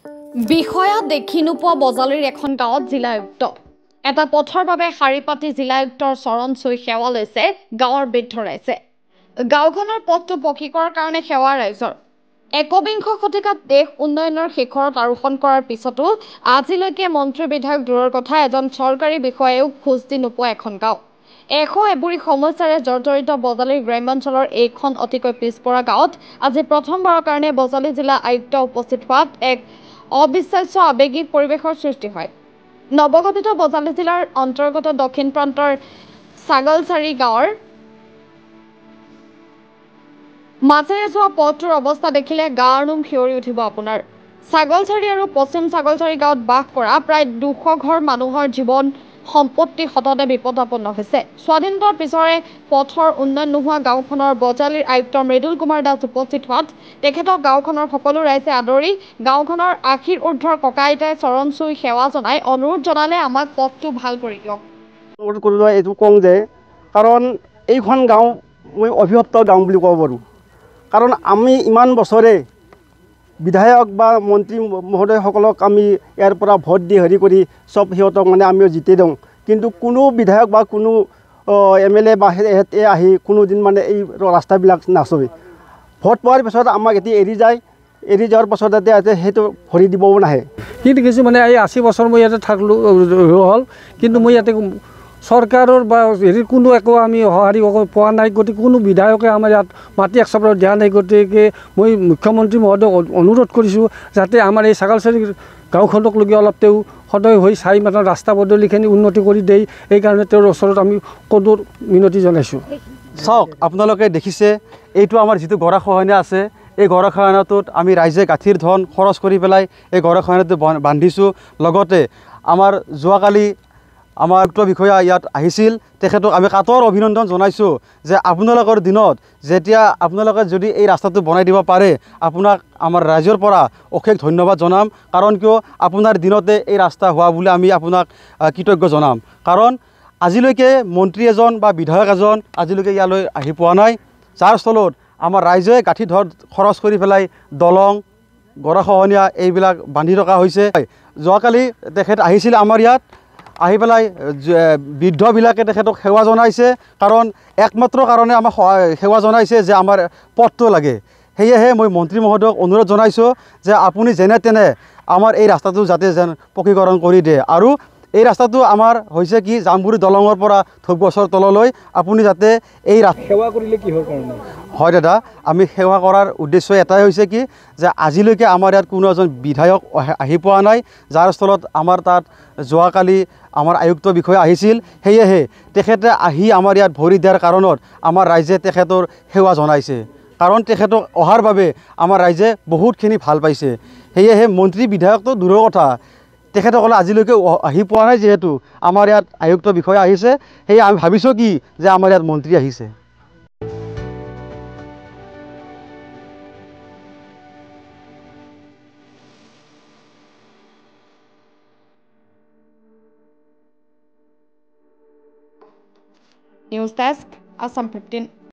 বিষয়া দেখি নোপোৱা বজালিৰ এখন গাঁৱত জিলা আয়ুক্ত এটা পথৰ বাবে শাৰী পাতি জিলা আয়ুক্তৰ চৰণ চুই সেৱা লৈছে গাঁৱৰ বৃদ্ধ ৰাইজে। গাঁওখনৰ পথটো পকী কৰাৰ কাৰণে সেৱা ৰাইজৰ। একবিংশ শতিকাত দেশ উন্নয়নৰ শিখৰত আৰোহণ কৰাৰ পিছতো আজিলৈকে মন্ত্ৰী বিধায়ক দূৰৰ কথা এজন চৰকাৰী বিষয়াও খোজ দি নোপোৱা এখন গাঁও। এবুৰি সমস্যাৰে জৰ্জৰিত বজালিৰ গ্ৰাম্যাঞ্চলৰ এইখন অতিকৈ পিছপৰা গাঁৱত আজি প্ৰথমবাৰৰ কাৰণে বজালি জিলা আয়ুক্ত উপস্থিত হোৱাত এক অবিশ্বাস্য আৱেগিক পৰিৱেশৰ সৃষ্টি হয়। নৱগঠিত বজালি জিলাৰ অন্তৰ্গত দক্ষিণ প্ৰান্তৰ ছাগলচাৰী গাঁৱৰ মাজেৰে যোৱা পথটোৰ অৱস্থা দেখিলে গাৰ নোম শিয়ৰি উঠিব আপোনাৰ। ছাগলচাৰী আৰু পশ্চিম ছাগলচাৰী গাঁৱত বাস কৰা প্ৰায় 200 ঘৰ মানুহৰ জীৱন সম্পত্তি সততে বিপদাপন্ন হৈছে। স্বাধীনতাৰ পিছৰে পথৰ উন্নয়ন নোহোৱা গাঁওখনৰ বজালিৰ আয়ুক্ত মৃদুল কুমাৰ দাস উপস্থিত হোৱাত তেখেতক গাঁওখনৰ সকলো ৰাইজে আদৰি গাঁওখনৰ 80ৰ ঊৰ্ধ্বৰ ককা আইতাই চৰণ চুই সেৱা জনাই অনুৰোধ জনালে আমাক পথটো ভাল কৰি দিয়ক। এইটো কওঁ যে কাৰণ এইখন গাঁও মই অভিশপ্ত গাঁও বুলি ক'ব পাৰোঁ। কাৰণ আমি ইমান বছৰে বিধায়ক বা মন্ত্ৰী মহোদয়সকলক আমি ইয়াৰ পৰা ভোট দি হেৰি কৰি চব সিহঁতক মানে আমিও জিতি দিওঁ, কিন্তু কোনো বিধায়ক বা কোনো MLA বা আহি কোনোদিন মানে এই ৰাস্তাবিলাক নাচবে। ভোট পোৱাৰ পিছত আমাক এতিয়া এৰি যায়, এৰি যোৱাৰ পাছত ইয়াতে সেইটো ভৰি দিবও নাহে। কিন্তু কিছু মানে এই 80 বছৰ মই ইয়াতে থাকলোঁ হ'ল, কিন্তু মই ইয়াতে চৰকাৰৰ বা হেৰিৰ কোনো একো আমি সঁহাৰি পোৱা নাই। গতিকে কোনো বিধায়কে আমাৰ ইয়াত মাটি একচাপ্তাহ দিয়া নাই। গতিকে মই মুখ্যমন্ত্ৰী মহোদয়ক অনুৰোধ কৰিছোঁ যাতে আমাৰ এই ছাগলচাৰী গাঁওখনক লগি অলপ তেওঁ সদয় হৈ চাই মানে ৰাস্তা পদূলিখিনি উন্নতি কৰি দিয়ে, এইকাৰণে তেওঁৰ ওচৰত আমি কদৰ মিনতি জনাইছোঁ। চাওক, আপোনালোকে দেখিছে এইটো আমাৰ যিটো গৰাখহনীয়া আছে, এই গৰাখহনীয়াটোত আমি ৰাইজে গাঁঠিৰ ধন খৰচ কৰি পেলাই এই গৰাখহনীয়াটো বান্ধিছোঁ। লগতে আমাৰ যোৱাকালি আমাৰ আয়ুক্ত বিষয়া ইয়াত আহিছিল, তেখেতক আমি কাটৰ অভিনন্দন জনাইছোঁ যে আপোনালোকৰ দিনত যেতিয়া আপোনালোকে যদি এই ৰাস্তাটো বনাই দিব পাৰে, আপোনাক আমাৰ ৰাইজৰ পৰা অশেষ ধন্যবাদ জনাম। কাৰণ কিয় আপোনাৰ দিনতে এই ৰাস্তা হোৱা বুলি আমি আপোনাক কৃতজ্ঞ জনাম। কাৰণ আজিলৈকে মন্ত্ৰী এজন বা বিধায়ক এজন আজিলৈকে ইয়ালৈ আহি পোৱা নাই, যাৰ স্থলত আমাৰ ৰাইজে গাঁঠি ধৰ খৰচ কৰি পেলাই দলং গৰাখহনীয়া এইবিলাক বান্ধি ৰখা হৈছে। যোৱাকালি তেখেত আহিছিল আমাৰ ইয়াত, আহি পেলাই বৃদ্ধবিলাকে তেখেতক সেৱা জনাইছে। কাৰণ একমাত্ৰ কাৰণে আমাক সেৱা জনাইছে যে আমাৰ পথটো লাগে। সেয়েহে মই মন্ত্ৰী মহোদয়ক অনুৰোধ জনাইছোঁ যে আপুনি যেনে তেনে আমাৰ এই ৰাস্তাটো যাতে যেন পকীকৰণ কৰি দিয়ে। আৰু এই ৰাস্তাটো আমাৰ হৈছে কি জামগুৰি দলঙৰ পৰা ধূপগছৰ তললৈ আপুনি যাতে এই সেৱা কৰিলে কিহৰ কাৰণে? হয় দাদা, আমি সেৱা কৰাৰ উদ্দেশ্য এটাই হৈছে কি যে আজিলৈকে আমাৰ ইয়াত কোনো এজন বিধায়ক আহি পোৱা নাই, যাৰ স্থলত আমাৰ তাত যোৱাকালি আমাৰ আয়ুক্ত বিষয়া আহিছিল। সেয়েহে তেখেতে আহি আমাৰ ইয়াত ভৰি দিয়াৰ কাৰণত আমাৰ ৰাইজে তেখেতৰ সেৱা জনাইছে। কাৰণ তেখেতক অহাৰ বাবে আমাৰ ৰাইজে বহুতখিনি ভাল পাইছে। সেয়েহে মন্ত্ৰী বিধায়কটো দূৰৰ কথা, তেখেতসকলে আজিলৈকে আহি পোৱা নাই। যিহেতু আমাৰ ইয়াত আয়ুক্ত বিষয়া আহিছে, সেয়ে আমি ভাবিছোঁ কি যে আমাৰ ইয়াত মন্ত্ৰী আহিছে। News desk, Assam 15।